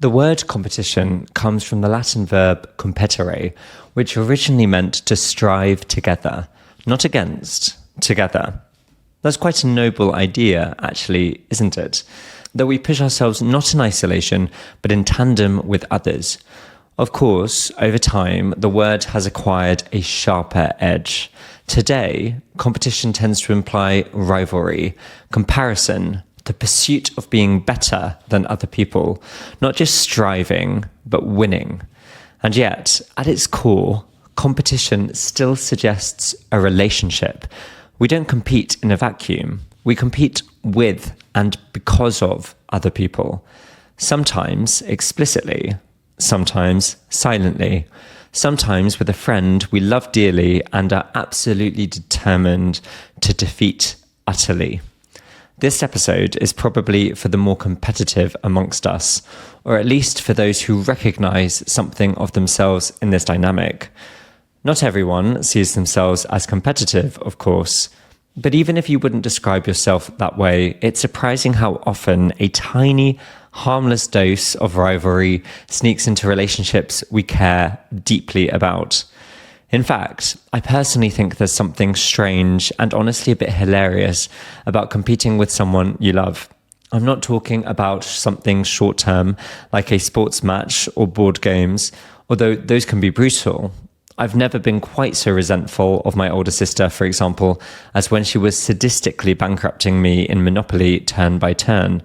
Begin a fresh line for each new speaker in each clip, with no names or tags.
The word competition comes from the Latin verb competere, which originally meant to strive together, not against, together. That's quite a noble idea, actually, isn't it? That we push ourselves not in isolation, but in tandem with others. Of course, over time, the word has acquired a sharper edge. Today, competition tends to imply rivalry, comparison, the pursuit of being better than other people, not just striving, but winning. And yet, at its core, competition still suggests a relationship. We don't compete in a vacuum. We compete with and because of other people. Sometimes explicitly, sometimes silently, sometimes with a friend we love dearly and are absolutely determined to defeat utterly. This episode is probably for the more competitive amongst us, or at least for those who recognise something of themselves in this dynamic. Not everyone sees themselves as competitive, of course, but even if you wouldn't describe yourself that way, it's surprising how often a tiny, harmless dose of rivalry sneaks into relationships we care deeply about. In fact, I personally think there's something strange and honestly a bit hilarious about competing with someone you love. I'm not talking about something short-term like a sports match or board games, although those can be brutal. I've never been quite so resentful of my older sister, for example, as when she was sadistically bankrupting me in Monopoly turn by turn.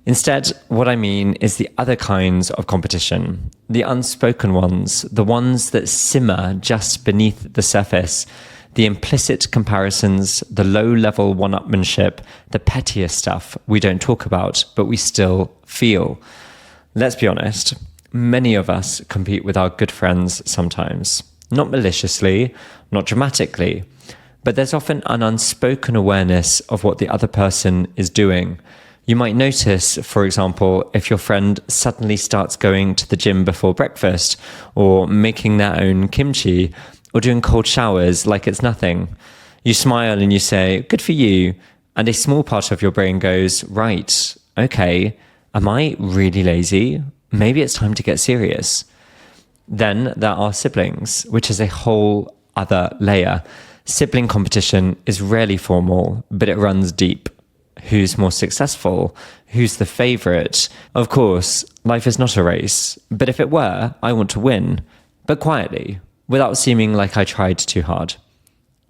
Instead, what I mean is the other kinds of competition, the unspoken ones, the ones that simmer just beneath the surface, the implicit comparisons, the low-level one-upmanship, the pettier stuff we don't talk about, but we still feel. Let's be honest, many of us compete with our good friends sometimes. Not maliciously, not dramatically, but there's often an unspoken awareness of what the other person is doing. You might notice, for example, if your friend suddenly starts going to the gym before breakfast, or making their own kimchi, or doing cold showers like it's nothing. You smile and you say, "Good for you," and a small part of your brain goes, "Right, okay, am I really lazy? Maybe it's time to get serious." Then there are siblings, which is a whole other layer. Sibling competition is rarely formal, but it runs deep. Who's more successful? Who's the favourite? Of course, life is not a race, but if it were, I want to win, but quietly, without seeming like I tried too hard.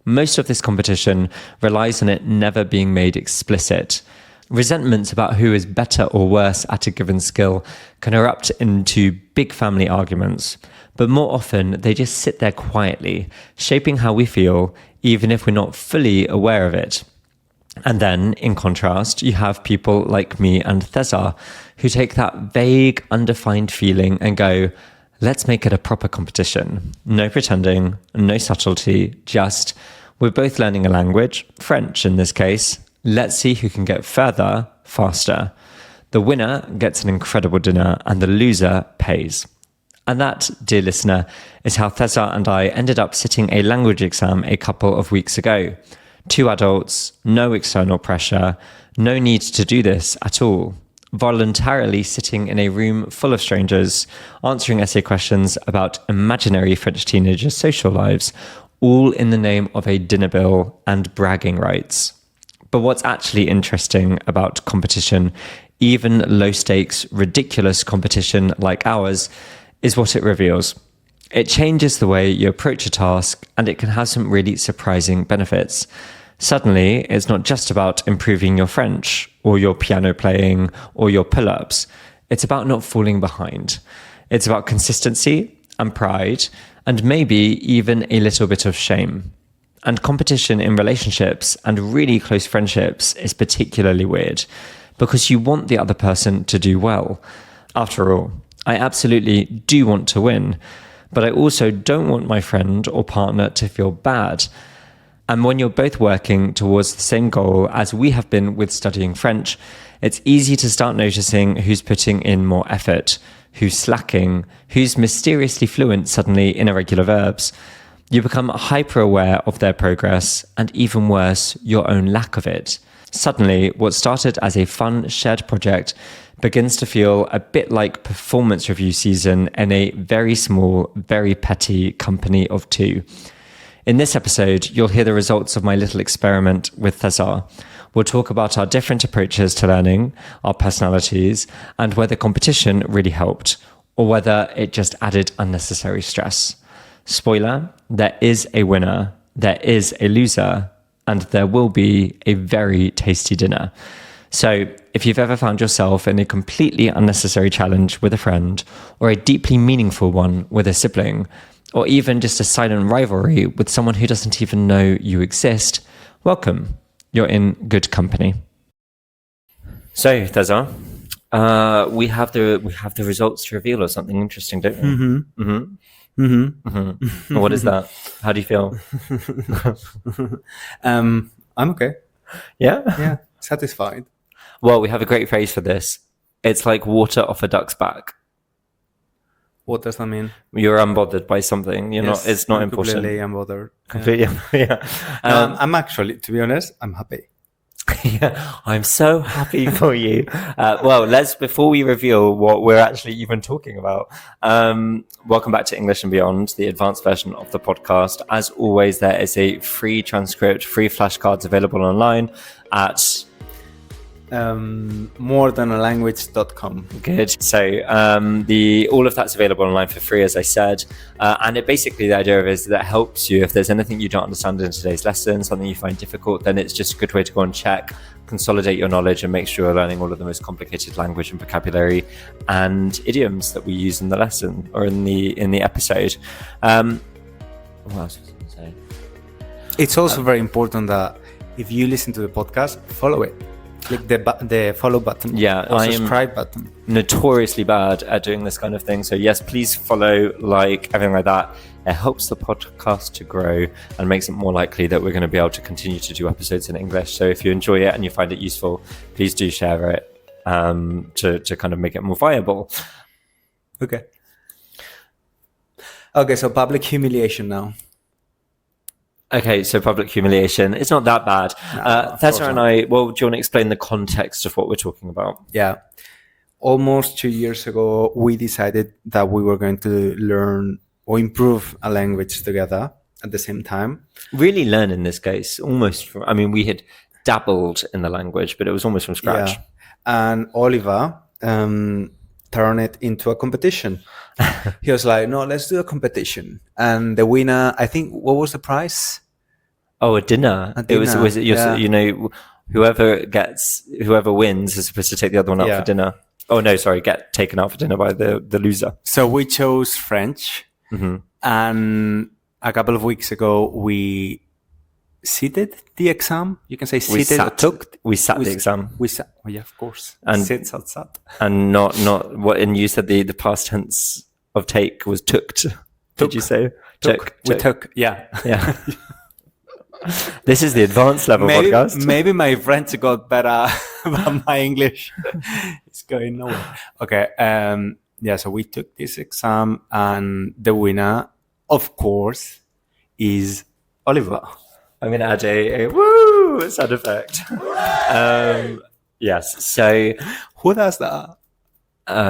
Most of this competition relies on it never being made explicit. Resentments about who is better or worse at a given skill can erupt into big family arguments, but more often they just sit there quietly, shaping how we feel, even if we're not fully aware of it. And then, in contrast, you have people like me and César, who take that vague, undefined feeling and go, let's make it a proper competition. No pretending, no subtlety, just, we're both learning a language, French in this case. Let's see who can get further, faster. The winner gets an incredible dinner and the loser pays. And that, dear listener, is how César and I ended up sitting a language exam a couple of weeks ago. 2 adults, no external pressure, no need to do this at all. Voluntarily sitting in a room full of strangers, answering essay questions about imaginary French teenagers' social lives, all in the name of a dinner bill and bragging rights. But what's actually interesting about competition, even low-stakes, ridiculous competition like ours, is what it reveals. It changes the way you approach a task, and it can have some really surprising benefits. Suddenly, it's not just about improving your French, or your piano playing, or your pull-ups. It's about not falling behind. It's about consistency and pride, and maybe even a little bit of shame. And competition in relationships and really close friendships is particularly weird, because you want the other person to do well. After all, I absolutely do want to win, but I also don't want my friend or partner to feel bad. And when you're both working towards the same goal as we have been with studying French, it's easy to start noticing who's putting in more effort, who's slacking, who's mysteriously fluent suddenly in irregular verbs. You become hyper aware of their progress and, even worse, your own lack of it. Suddenly, what started as a fun shared project begins to feel a bit like performance review season in a very small, very petty company of two. In this episode, you'll hear the results of my little experiment with César. We'll talk about our different approaches to learning, our personalities, and whether competition really helped, or whether it just added unnecessary stress. Spoiler, there is a winner, there is a loser, and there will be a very tasty dinner. So if you've ever found yourself in a completely unnecessary challenge with a friend, or a deeply meaningful one with a sibling, or even just a silent rivalry with someone who doesn't even know you exist, welcome. You're in good company. So, César, we have the results to reveal or something interesting, don't we?
Mm-hmm.
Mm-hmm. Mm-hmm. Mm-hmm. What is that? How do you feel?
I'm okay.
Yeah?
Satisfied.
Well, we have a great phrase for this. It's like water off a duck's back.
What does that mean?
You're unbothered by something. It's not important.
Completely unbothered.
Completely, yeah.
I'm actually, to be honest, I'm happy.
Yeah, I'm so happy for you. Before we reveal what we're actually even talking about, welcome back to English and Beyond, the advanced version of the podcast. As always, there is a free transcript, free flashcards available online at
morethanAlanguage.com.
Good. So all of that's available online for free, as I said, and the idea of it is that it helps you if there's anything you don't understand in today's lesson, something you find difficult, then it's just a good way to go and check, consolidate your knowledge, and make sure you're learning all of the most complicated language and vocabulary and idioms that we use in the lesson or in the episode. What else was I going to say?
It's also very important that if you listen to the podcast, follow it. Click the follow button.
Yeah,
or subscribe button.
Notoriously bad at doing this kind of thing. So yes, please follow, like, everything like that. It helps the podcast to grow and makes it more likely that we're going to be able to continue to do episodes in English. So if you enjoy it and you find it useful, please do share it to kind of make it more viable.
Okay, so public humiliation now.
Okay, so public humiliation. It's not that bad. César and I, do you want to explain the context of what we're talking about?
Yeah. Almost 2 years ago, we decided that we were going to learn or improve a language together at the same time.
Really learn in this case, we had dabbled in the language, but it was almost from scratch.
Yeah. And Oliver turned it into a competition. He was like, no, let's do a competition. And the winner, I think, what was the prize?
Oh, a dinner. It was whoever wins is supposed to take the other one out for dinner. Oh, no, sorry, get taken out for dinner by the loser.
So we chose French.
Mm-hmm.
And a couple of weeks ago, we seated the exam. You can say seated or took.
We sat the exam.
We sat. Oh, yeah, of course.
And
sit, sat.
And not what. And you said the past tense of take was tooked. Did you say
took? We took. Yeah.
Yeah. This is the advanced level podcast.
Maybe my French got better, but my English is going nowhere. Okay. So we took this exam, and the winner, of course, is Oliver.
I'm going to add a woo sound effect. Yes. So,
who does that?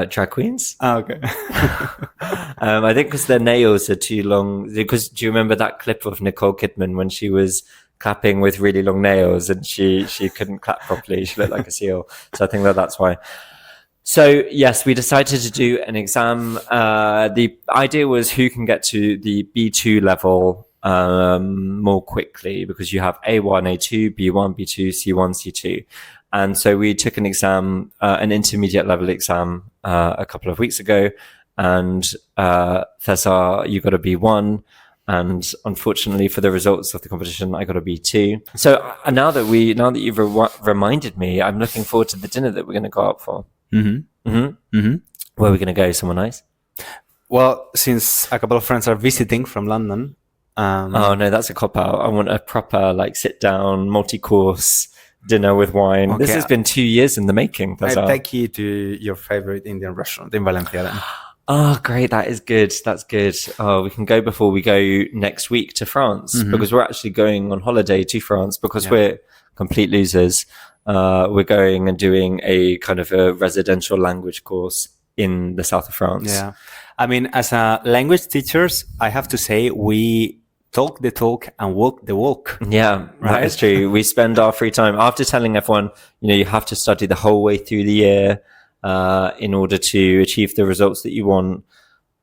Drag queens.
Oh, okay.
I think because their nails are too long. Because do you remember that clip of Nicole Kidman when she was clapping with really long nails and she couldn't clap properly? She looked like a seal. So I think that's why. So yes, we decided to do an exam. The idea was who can get to the B2 level more quickly, because you have A1, A2, B1, B2, C1, C2. And so we took an exam, an intermediate level exam, a couple of weeks ago. And César, you got a B1. And unfortunately for the results of the competition, I got a B2. So now that you've reminded me, I'm looking forward to the dinner that we're going to go out for.
Mm-hmm. Mm-hmm. Mm-hmm.
Where are we going to go? Somewhere nice?
Well, since a couple of friends are visiting from London.
Oh no, that's a cop out. I want a proper sit down, multi-course dinner with wine. Okay. This has been 2 years in the making.
I take you to your favorite Indian restaurant in Valencia then.
Oh, great. That is good. That's good. Oh, we can go before we go next week to France, because we're actually going on holiday to France because we're complete losers. we're going and doing a kind of a residential language course in the south of France.
Yeah. I mean, as a language teachers, I have to say we talk the talk and walk the walk.
Yeah,
Right?
that is true. We spend our free time after telling everyone, you have to study the whole way through the year in order to achieve the results that you want.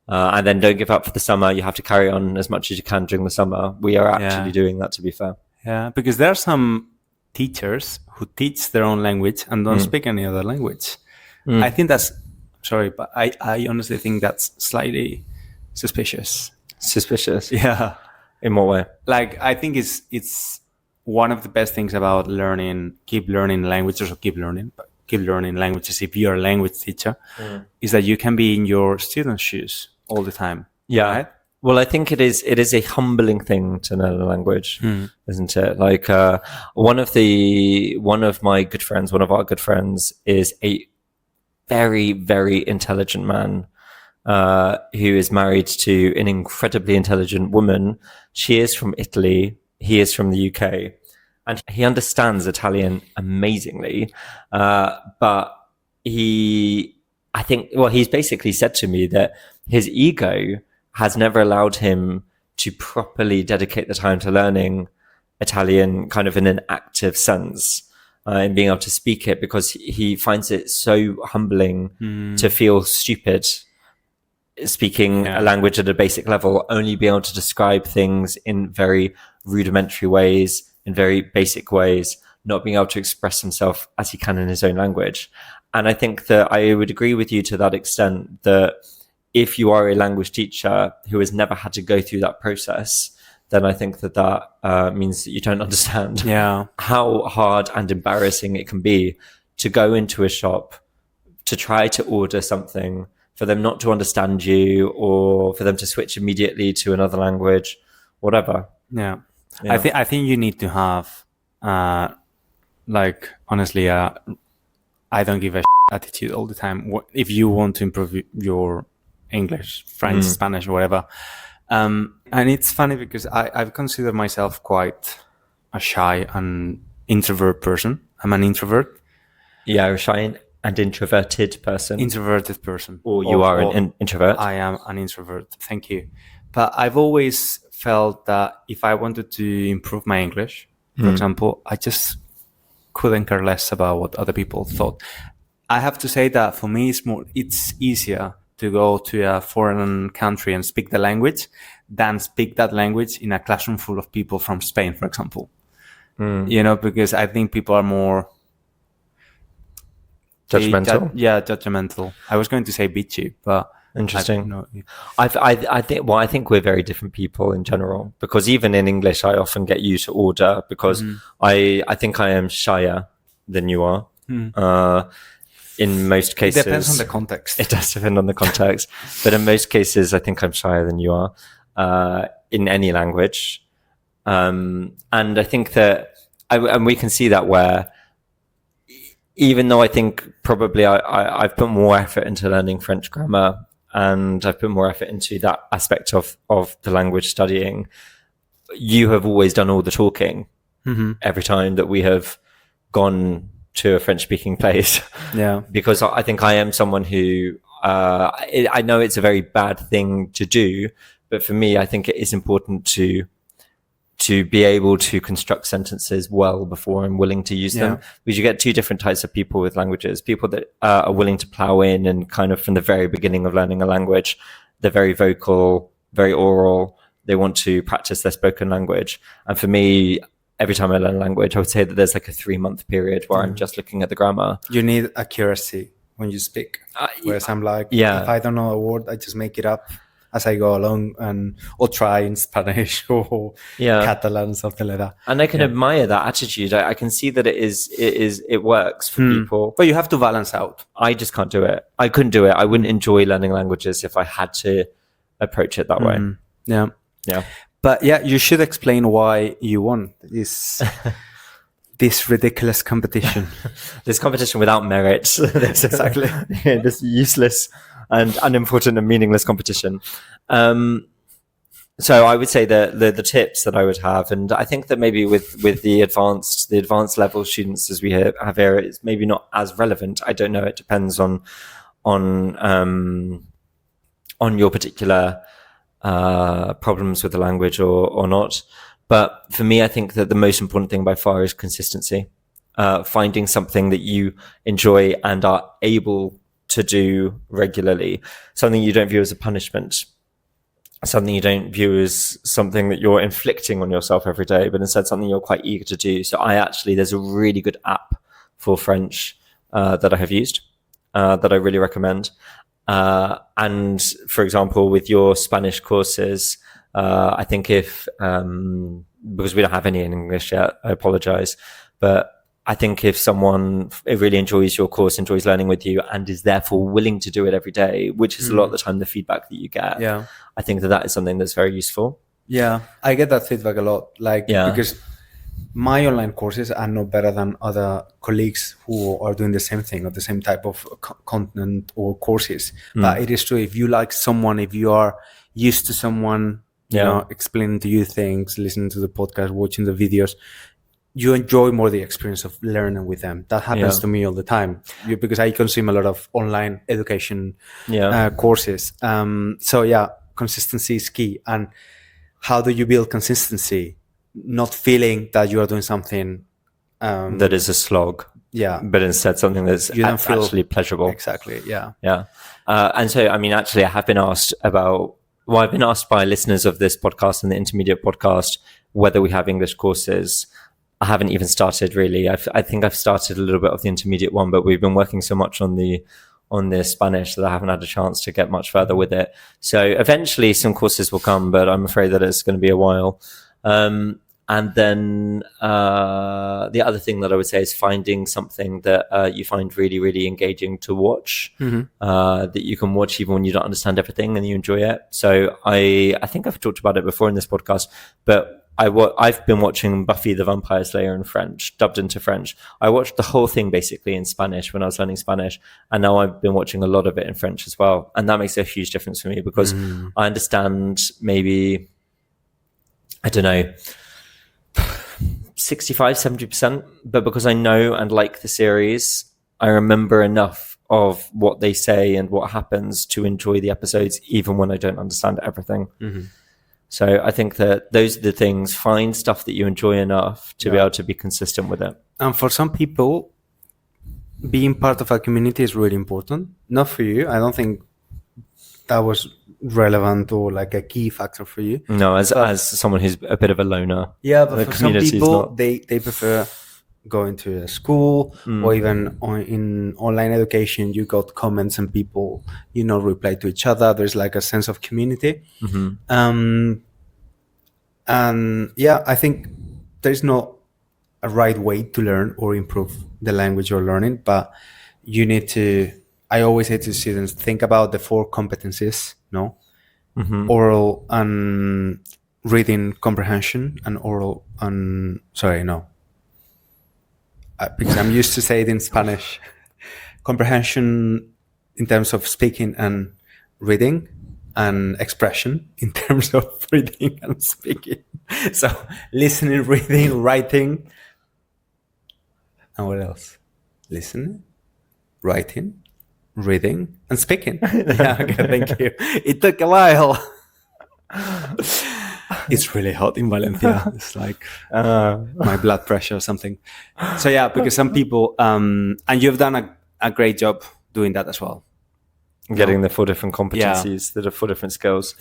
And then don't give up for the summer. You have to carry on as much as you can during the summer. We are actually doing that, to be fair.
Yeah, because there are some teachers who teach their own language and don't speak any other language. I think that's, sorry, but I honestly think that's slightly suspicious.
Suspicious?
Yeah.
In what way?
Like, I think it's one of the best things about keep learning languages if you're a language teacher, is that you can be in your students' shoes all the time.
Yeah.
Right?
Well, I think it is a humbling thing to learn a language, isn't it? Like, one of our good friends is a very, very intelligent man, who is married to an incredibly intelligent woman. She is from Italy. He is from the UK, and he understands Italian amazingly. But he's basically said to me that his ego has never allowed him to properly dedicate the time to learning Italian kind of in an active sense, and being able to speak it, because he finds it so humbling to feel stupid speaking a language at a basic level, only be able to describe things in very rudimentary ways, in very basic ways, not being able to express himself as he can in his own language. And I think that I would agree with you to that extent, that if you are a language teacher who has never had to go through that process, then I think that means that you don't understand how hard and embarrassing it can be to go into a shop, to try to order something, for them not to understand you, or for them to switch immediately to another language, whatever.
Yeah. I think you need to have, honestly, I don't give a attitude all the time. If you want to improve your English, French, Spanish, whatever. And it's funny because I've considered myself quite a shy and introvert person. I'm an introvert.
Yeah, a shy and introverted person.
Introverted person.
Or you are an introvert.
I am an introvert. Thank you. But I've always felt that if I wanted to improve my English, for example, I just couldn't care less about what other people thought. I have to say that for me, it's easier to go to a foreign country and speak the language than speak that language in a classroom full of people from Spain, for example. Because I think people are more
judgmental.
Judgmental. I was going to say bitchy, but
interesting. I think we're very different people in general, because even in English, I often get you to order because I think I am shyer than you are. In most cases,
it depends on the context.
It does depend on the context, but in most cases, I think I'm shyer than you are in any language. And I think that, and we can see that where, even though I think probably I've put more effort into learning French grammar, and I've put more effort into that aspect of the language studying, you have always done all the talking every time that we have gone to a French-speaking place. Yeah. Because I think I am someone who, I know it's a very bad thing to do, but for me, I think it is important to be able to construct sentences well before I'm willing to use them. Because you get two different types of people with languages. People that are willing to plow in and kind of from the very beginning of learning a language, they're very vocal, very oral. They want to practice their spoken language. And for me, every time I learn a language, I would say that there's like a 3-month period where I'm just looking at the grammar.
You need accuracy when you speak. Whereas I'm like, if I don't know a word, I just make it up as I go along, or try in Spanish or Catalan, something like that.
And I can admire that attitude. I can see that it works for people.
But you have to balance out.
I just can't do it. I couldn't do it. I wouldn't enjoy learning languages if I had to approach it that way.
Yeah. But you should explain why you won this ridiculous competition.
This competition without merit.
Exactly.
This useless and unimportant and meaningless competition. So I would say that the tips that I would have, and I think that maybe with the advanced level students as we have here, it's maybe not as relevant. I don't know. It depends on your particular problems with the language or not. But for me, I think that the most important thing by far is consistency. Finding something that you enjoy and are able to do regularly, something you don't view as a punishment, something you don't view as something that you're inflicting on yourself every day, but instead something you're quite eager to do. So there's a really good app for French that I have used that I really recommend. And for example, with your Spanish courses, I think because we don't have any in English yet, I apologize, but I think if someone really enjoys your course, enjoys learning with you, and is therefore willing to do it every day, which is a lot of the time the feedback that you get, I think that is something that's very useful.
Yeah, I get that feedback a lot. Because my online courses are no better than other colleagues who are doing the same thing or the same type of content or courses. But it is true, if you like someone, if you are used to someone, you know, explaining to you things, listening to the podcast, watching the videos, you enjoy more the experience of learning with them. That happens to me all the time because I consume a lot of online education courses. So consistency is key. And how do you build consistency? Not feeling that you are doing something
that is a slog. Yeah. But instead something that's actually pleasurable.
Exactly. Yeah.
Yeah. And so, I mean, actually I have been asked I've been asked by listeners of this podcast and the intermediate podcast whether we have English courses. I haven't even started really. I think I've started a little bit of the intermediate one, but we've been working so much on the Spanish that I haven't had a chance to get much further with it. So eventually some courses will come, but I'm afraid that it's going to be a while. And then the other thing that I would say is finding something that you find really, really engaging to watch, that you can watch even when you don't understand everything and you enjoy it. So I think I've talked about it before in this podcast, but I've been watching Buffy the Vampire Slayer in French, dubbed into French. I watched the whole thing basically in Spanish when I was learning Spanish, and now I've been watching a lot of it in French as well. And that makes a huge difference for me because I understand maybe, I don't know, 65, 70%, but because I know and like the series, I remember enough of what they say and what happens to enjoy the episodes, even when I don't understand everything. So I think that those are the things. Find stuff that you enjoy enough to be able to be consistent with it.
And for some people, being part of a community is really important. Not for you. I don't think that was relevant or like a key factor for you.
No, as someone who's a bit of a loner.
Yeah, but for some people, they prefer going to a school or even in online education, you got comments and people, reply to each other. There's like a sense of community. And I think there's not a right way to learn or improve the language you're learning, but you need to, I always say to students, think about the 4 competencies, oral and reading comprehension and oral and, because I'm used to say it in Spanish, comprehension in terms of speaking and reading, and expression in terms of reading and speaking. So listening, reading, writing, and what else? Listening, writing, reading, and speaking. Yeah, okay, thank you. It took a while. It's really hot in Valencia. It's like my blood pressure or something. So because some people, and you've done a great job doing that as well.
Getting the 4 different competencies that are 4 different skills.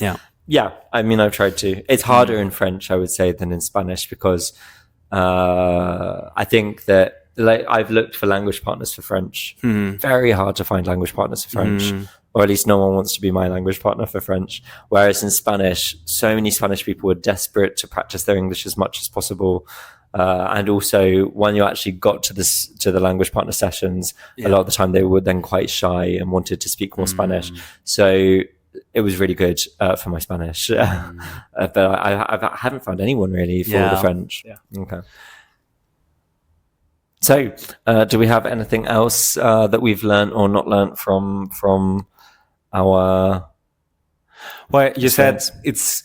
Yeah.
I mean, I've tried to. It's harder in French, I would say, than in Spanish because I think that I've looked for language partners for French. Very hard to find language partners for French. Or at least no one wants to be my language partner for French. Whereas in Spanish, so many Spanish people were desperate to practice their English as much as possible. And also, when you actually got to the language partner sessions, a lot of the time they were then quite shy and wanted to speak more Spanish. So it was really good for my Spanish. But I haven't found anyone really for the French. Okay. So, do we have anything else that we've learned or not learned from our?
Well, you said it's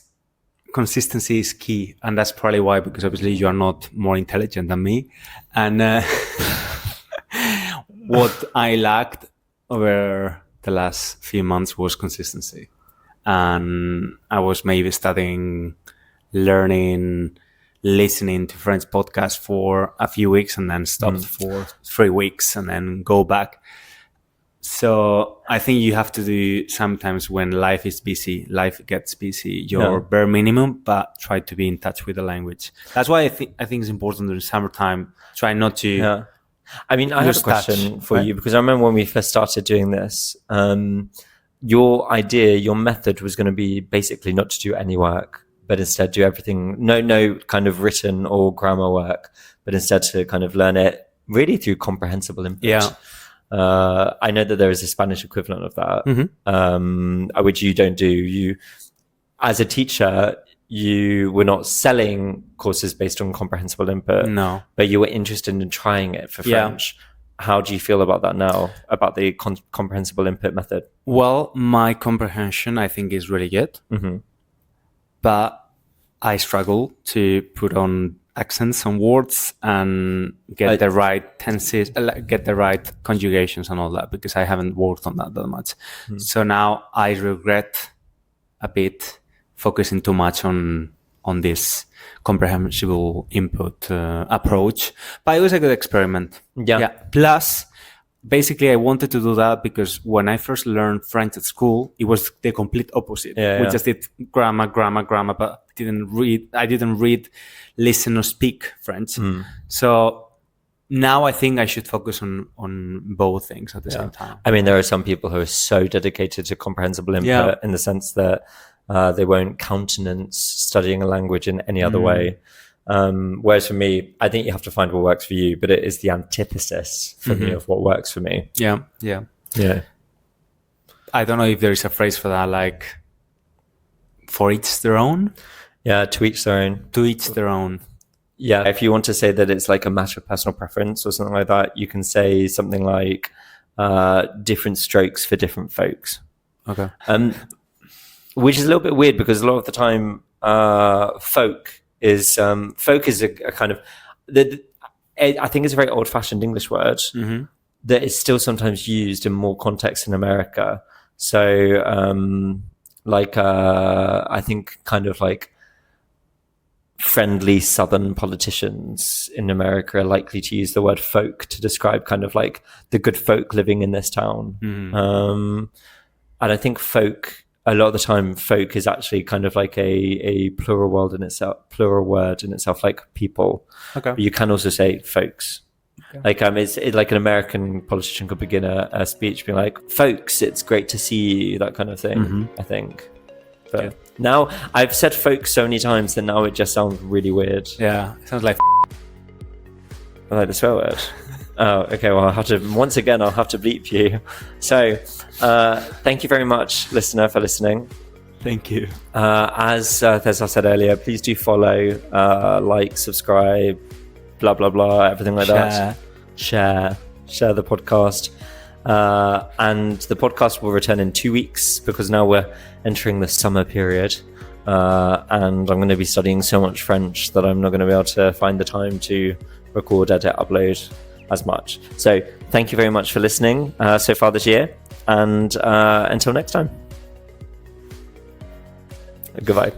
consistency is key, and that's probably why, because obviously you are not more intelligent than me, and what I lacked over the last few months was consistency, and I was maybe studying, learning, listening to friends' podcasts for a few weeks and then stopped for 3 weeks and then go back. So I think you have to do sometimes when life is busy, life gets busy, your bare minimum, but try to be in touch with the language. That's why I think it's important in summertime. Try not to.
Yeah. I mean, I have a question for you, because I remember when we first started doing this, your idea, your method was going to be basically not to do any work, but instead do everything, no kind of written or grammar work, but instead to kind of learn it really through comprehensible input.
Yeah.
I know that there is a Spanish equivalent of that, which you don't do. You, as a teacher, you were not selling courses based on comprehensible input.
No.
But you were interested in trying it for French. How do you feel about that now, about the comprehensible input method?
Well, my comprehension, I think, is really good. But I struggle to put on accents on words and get the right tenses, get the right conjugations and all that, because I haven't worked on that much. So now I regret a bit focusing too much on this comprehensible input approach. But it was a good experiment. Yeah. Plus, basically, I wanted to do that because when I first learned French at school, it was the complete opposite. We just did grammar, but I didn't read, listen, or speak French. So now I think I should focus on both things at the same time.
I mean, there are some people who are so dedicated to comprehensible input in the sense that they won't countenance studying a language in any other way. Whereas for me, I think you have to find what works for you, but it is the antithesis for me of what works for me.
Yeah. I don't know if there is a phrase for that, like, for each their own.
Yeah, to each their own.
To each their own.
Yeah, if you want to say that it's like a matter of personal preference or something like that, you can say something like different strokes for different folks.
Okay.
Which is a little bit weird, because a lot of the time, folk is a kind of, I think it's a very old-fashioned English word that is still sometimes used in more context in America. So, I think kind of like friendly Southern politicians in America are likely to use the word folk to describe kind of like the good folk living in this town. And I think folk, a lot of the time, folk is actually kind of like a plural word in itself, like people. Okay. But you can also say folks. Okay. Like it's like an American politician could begin a speech being like, "Folks, it's great to see you," that kind of thing. I think. But now I've said folks so many times that now it just sounds really weird.
Yeah, it sounds like.
I like the swear word. Oh, okay. Well, I'll have to bleep you. So, thank you very much, listener, for listening.
Thank you.
As César said earlier, please do follow, like, subscribe, blah, blah, blah, everything like that. Share the podcast. And the podcast will return in 2 weeks, because now we're entering the summer period. And I'm going to be studying so much French that I'm not going to be able to find the time to record, edit, upload as much. So thank you very much for listening so far this year, and until next time, goodbye.